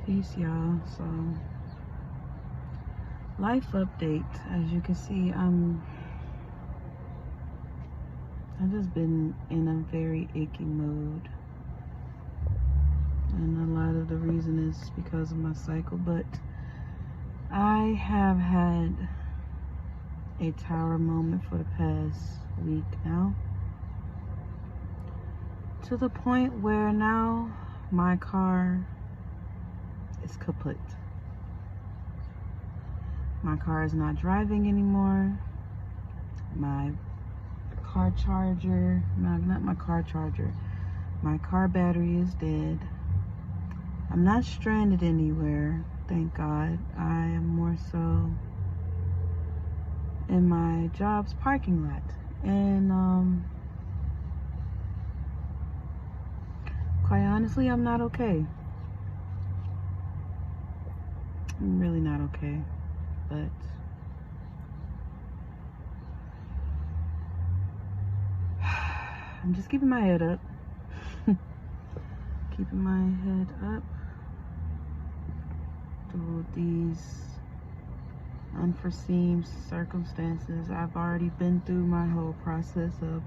Peace, y'all. So, life update. As you can see, I've just been in a very icky mood, and a lot of the reason is because of my cycle. But I have had a tower moment for the past week now, to the point where now my car is kaput. My car is not driving anymore. My car charger, not my car charger, my car battery is dead. I'm not stranded anywhere, thank God. I am more so in my job's parking lot. And quite honestly, I'm not okay. I'm really not okay. But I'm just keeping my head up. Keeping my head up through these unforeseen circumstances. I've already been through my whole process of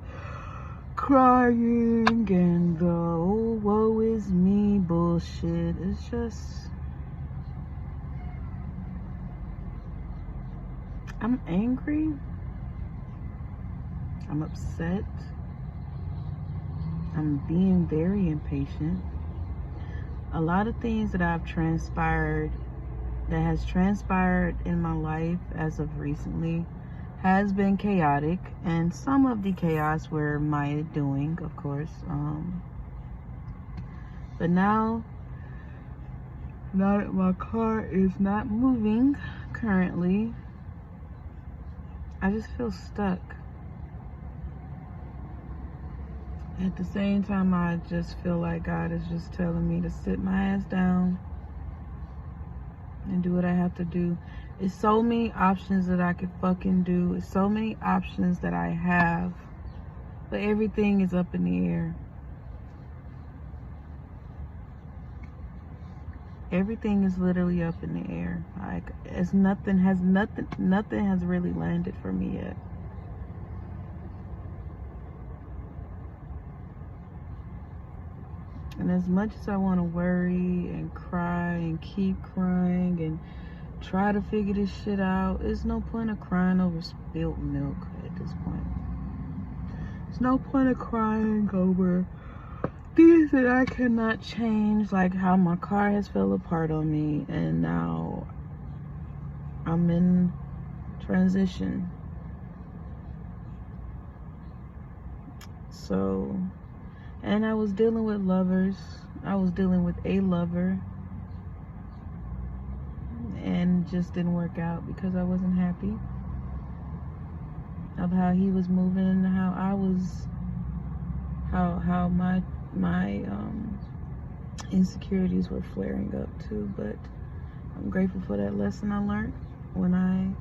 crying and the oh woe is me bullshit. It's just, I'm angry, I'm upset, I'm being very impatient. A lot of things that has transpired in my life as of recently has been chaotic, and some of the chaos were my doing, of course. But now that my car is not moving currently, I just feel stuck. At the same time, I just feel like God is just telling me to sit my ass down and do what I have to do. It's so many options that I could fucking do. It's so many options that I have, but everything is up in the air. Everything is literally up in the air. Like, nothing has really landed for me yet. And as much as I want to worry and cry and keep crying and try to figure this shit out, there's no point of crying over spilt milk at this point. There's no point of crying over things that I cannot change, like how my car has fell apart on me and now I'm in transition. So, and I was dealing with lovers. I was dealing with a lover, and it just didn't work out because I wasn't happy of how he was moving and how I was, how my insecurities were flaring up too. But I'm grateful for that lesson I learned when I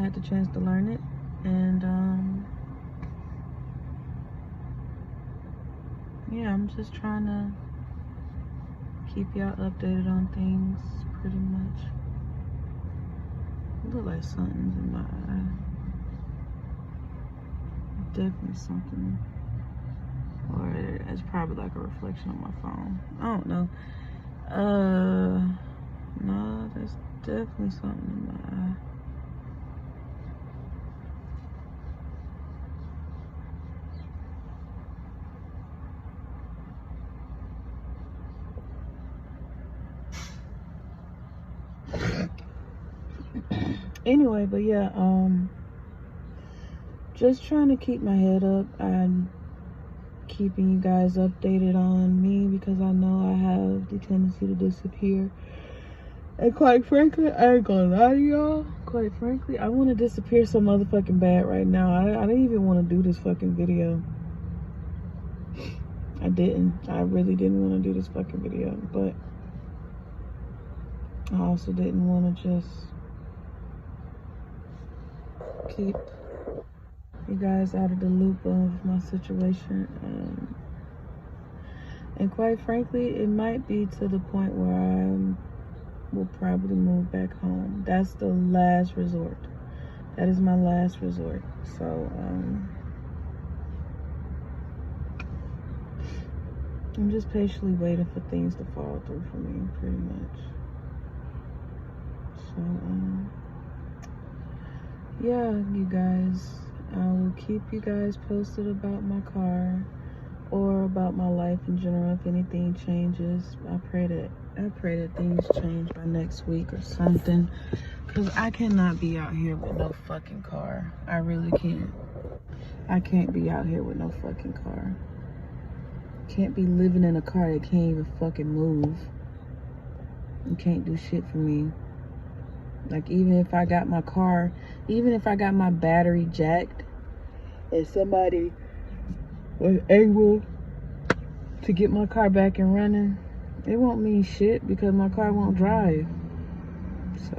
had the chance to learn it. And yeah, I'm just trying to keep y'all updated on things, pretty much. It look like something's in my eye. Definitely something. Or it's probably like a reflection on my phone. I don't know. No, there's definitely something in my eye. Anyway, but yeah, just trying to keep my head up and keeping you guys updated on me, because I know I have the tendency to disappear. And quite frankly, I ain't gonna lie to y'all, quite frankly, I want to disappear so motherfucking bad right now. I didn't even want to do this fucking video. I really didn't want to do this fucking video, but I also didn't want to just keep you guys out of the loop of my situation. And quite frankly, it might be to the point where I'm will probably move back home. That's the last resort. That is my last resort. So I'm just patiently waiting for things to fall through for me, pretty much. So yeah, you guys, I will keep you guys posted about my car or about my life in general. If anything changes, I pray that things change by next week or something, because I cannot be out here with no fucking car. I really can't. I can't be out here with no fucking car. Can't be living in a car that can't even fucking move. You can't do shit for me. Like, even if I got my car, even if I got my battery jacked and somebody was able to get my car back and running, it won't mean shit because my car won't drive. So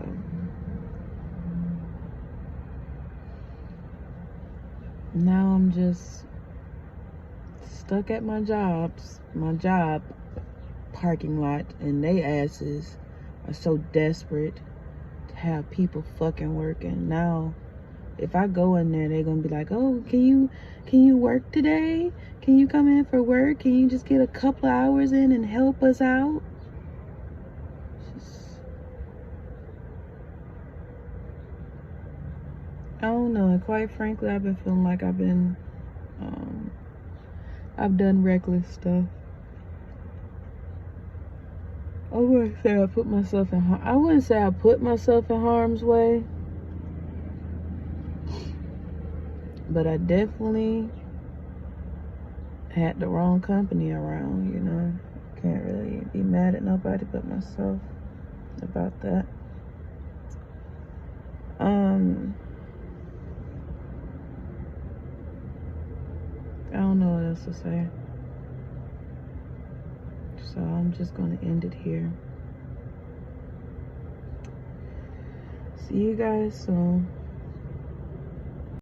now I'm just stuck at my job parking lot, and they asses are so desperate to have people fucking working. Now if I go in there, they're gonna be like, oh, can you work today? Can you come in for work? Can you just get a couple of hours in and help us out? I don't know. And quite frankly, I've been feeling like I've done reckless stuff. I wouldn't say I put myself in harm's way, but I definitely had the wrong company around, you know. Can't really be mad at nobody but myself about that. I don't know what else to say. So I'm just gonna end it here. See you guys soon.